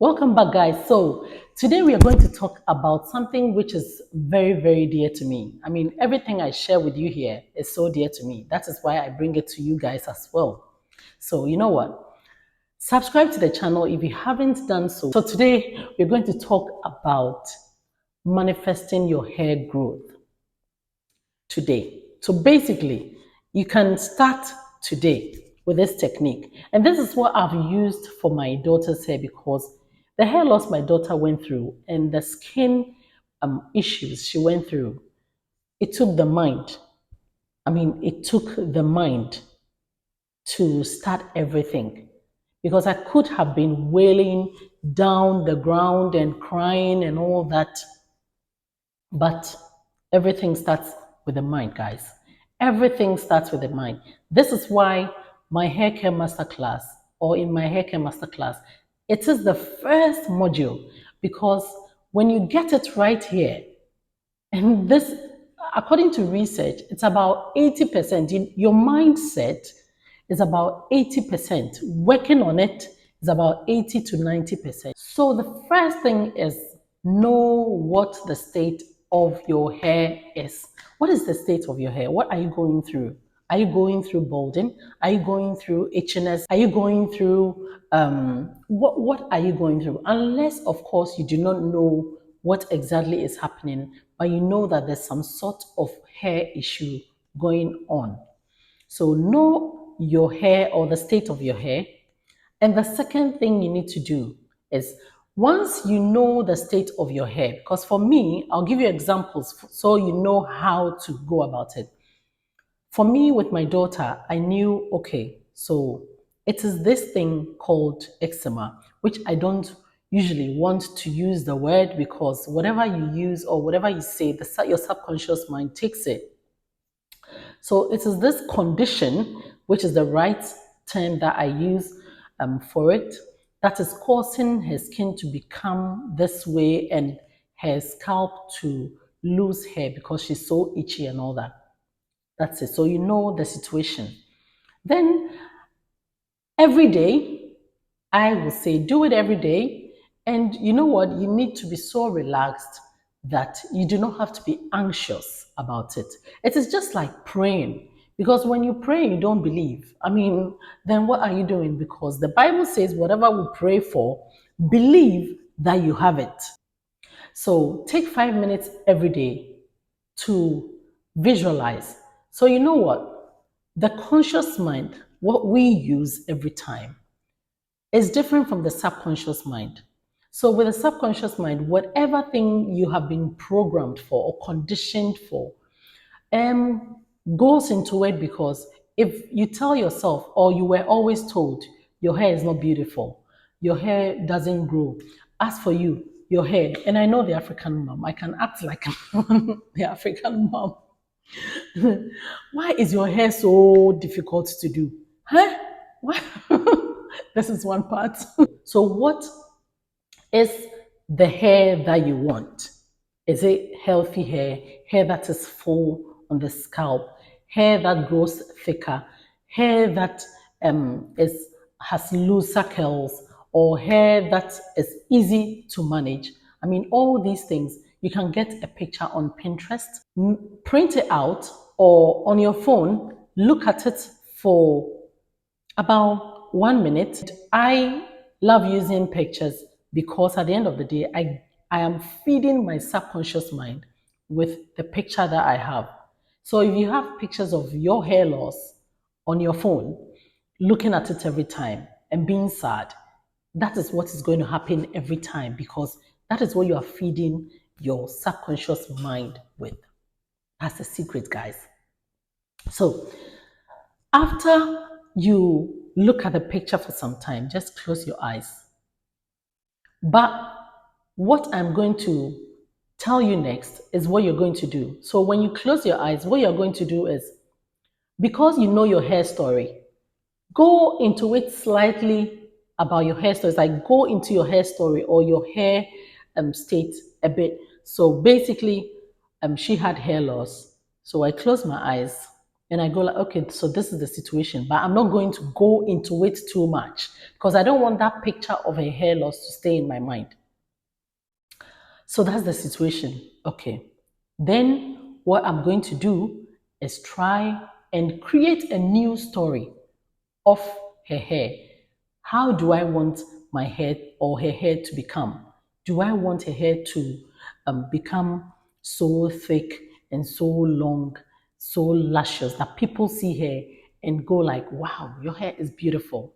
Welcome back, guys. So, today we are going to talk about something which is very, very dear to me. I mean, everything I share with you here is so dear to me. That is why I bring it to you guys as well. So, you know what? Subscribe to the channel if you haven't done so. So, today we're going to talk about manifesting your hair growth today. So, basically, you can start today with this technique. And this is what I've used for my daughter's hair because the hair loss my daughter went through and the skin issues she went through, it took the mind. It took the mind to start everything because I could have been wailing down the ground and crying and all that. But everything starts with the mind, guys. Everything starts with the mind. This is why my hair care masterclass, or in my hair care masterclass, it is the first module because when you get it right here, and this, according to research, it's about 80%. Your mindset is about 80%. Working on it is about 80 to 90%. So the first thing is know what the state of your hair is. What is the state of your hair? What are you going through? Are you going through balding? Are you going through itchiness? Are you going through what are you going through? Unless, of course, you do not know what exactly is happening, but you know that there's some sort of hair issue going on. So know your hair or the state of your hair. And the second thing you need to do is once you know the state of your hair, because for me, I'll give you examples so you know how to go about it. For me, with my daughter, I knew, okay, so it is this thing called eczema, which I don't usually want to use the word because whatever you use or whatever you say, your subconscious mind takes it. So it is this condition, which is the right term that I use for it, that is causing her skin to become this way and her scalp to lose hair because she's so itchy and all that. That's it. So you know the situation. Then every day, I will say do it every day. And you know what? You need to be so relaxed that you do not have to be anxious about it. It is just like praying. Because when you pray, you don't believe. Then what are you doing? Because the Bible says, whatever we pray for, believe that you have it. So take 5 minutes every day to visualize. So, you know what? The conscious mind, what we use every time, is different from the subconscious mind. So, with the subconscious mind, whatever thing you have been programmed for or conditioned for goes into it because if you tell yourself or you were always told your hair is not beautiful, your hair doesn't grow. As for you, your hair, and I know the African mom, I can act like the African mom. Why is your hair so difficult to do? Huh? What? This is one part. So, what is the hair that you want? Is it healthy hair, hair that is full on the scalp, hair that grows thicker, hair that has looser curls, or hair that is easy to manage? All these things, you can get a picture on Pinterest, print it out, or on your phone, look at it for about 1 minute. I love using pictures because at the end of the day, I am feeding my subconscious mind with the picture that I have. So if you have pictures of your hair loss on your phone, looking at it every time and being sad, that is what is going to happen every time because that is what you are feeding your subconscious mind with. That's the secret, guys. So after you look at the picture for some time, just close your eyes. But what I'm going to tell you next is what you're going to do. So when you close your eyes, what you're going to do is, because you know your hair story, go into it slightly about your hair story. It's like go into your hair story or your hair state a bit. So basically, she had hair loss. So I closed my eyes And I go like, okay, so this is the situation, but I'm not going to go into it too much because I don't want that picture of a hair loss to stay in my mind. So that's the situation. Okay. Then what I'm going to do is try and create a new story of her hair. How do I want my hair or her hair to become? Do I want her hair to become so thick and so long, so luscious that people see her and go like, wow, your hair is beautiful?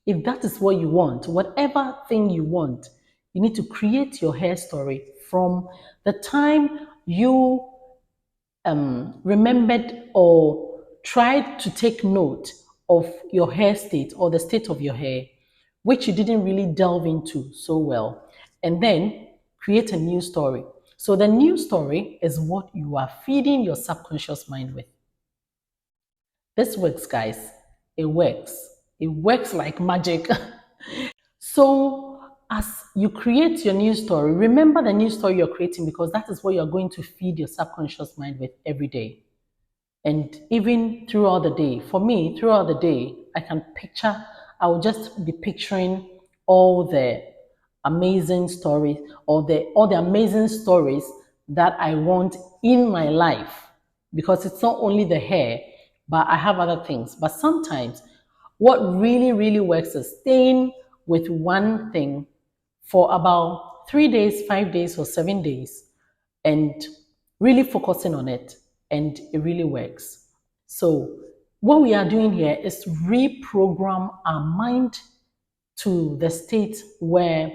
If that is what you want, whatever thing you want, you need to create your hair story from the time you remembered or tried to take note of your hair state or the state of your hair, which you didn't really delve into so well, and then create a new story. So the new story is what you are feeding your subconscious mind with. This works, guys. It works. It works like magic. So, as you create your new story, remember the new story you're creating because that is what you're going to feed your subconscious mind with every day. And even throughout the day, for me, throughout the day, I can picture, I will just be picturing all the amazing stories or all the amazing stories that I want in my life. Because it's not only the hair, but I have other things. But sometimes what really, really works is staying with one thing for about 3 days, 5 days, or 7 days and really focusing on it. And it really works. So, what we are doing here is reprogram our mind to the state where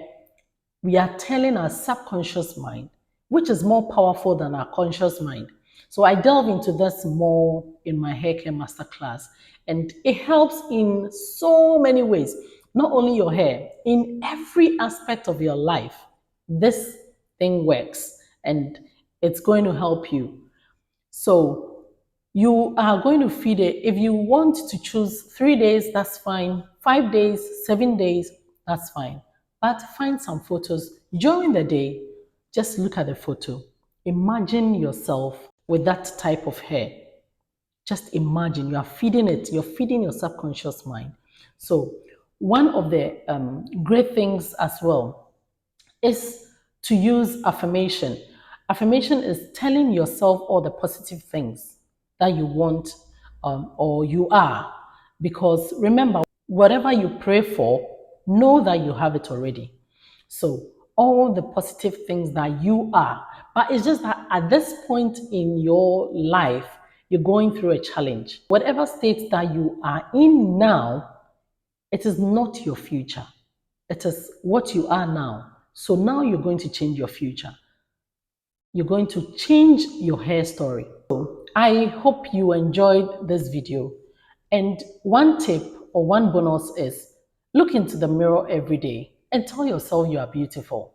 we are telling our subconscious mind, which is more powerful than our conscious mind. So I delve into this more in my hair care masterclass, and it helps in so many ways. Not only your hair, in every aspect of your life, this thing works and it's going to help you. So you are going to feed it. If you want to choose 3 days, that's fine. 5 days, 7 days, that's fine. But find some photos during the day. Just look at the photo. Imagine yourself with that type of hair. Just imagine you are feeding it, you're feeding your subconscious mind. So, one of the great things as well is to use affirmation. Affirmation is telling yourself all the positive things that you want or you are. Because remember, whatever you pray for, know that you have it already. So, all the positive things that you are. But it's just that at this point in your life, you're going through a challenge. Whatever state that you are in now, it is not your future. It is what you are now. So now you're going to change your future. You're going to change your hair story. So I hope you enjoyed this video. And one tip or one bonus is look into the mirror every day and tell yourself you are beautiful.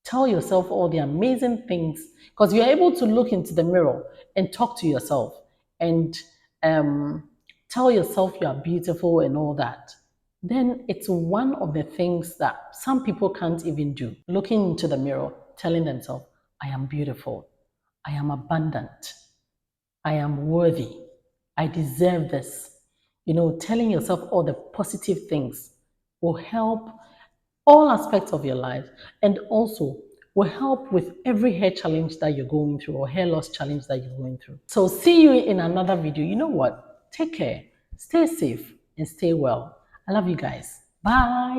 Tell yourself all the amazing things because you're able to look into the mirror and talk to yourself and tell yourself you are beautiful and all that. Then it's one of the things that some people can't even do. Looking into the mirror, telling themselves, I am beautiful, I am abundant, I am worthy, I deserve this. Telling yourself all the positive things will help all aspects of your life and also will help with every hair challenge that you're going through or hair loss challenge that you're going through. So see you in another video. You know what? Take care, stay safe, and stay well. I love you guys. Bye.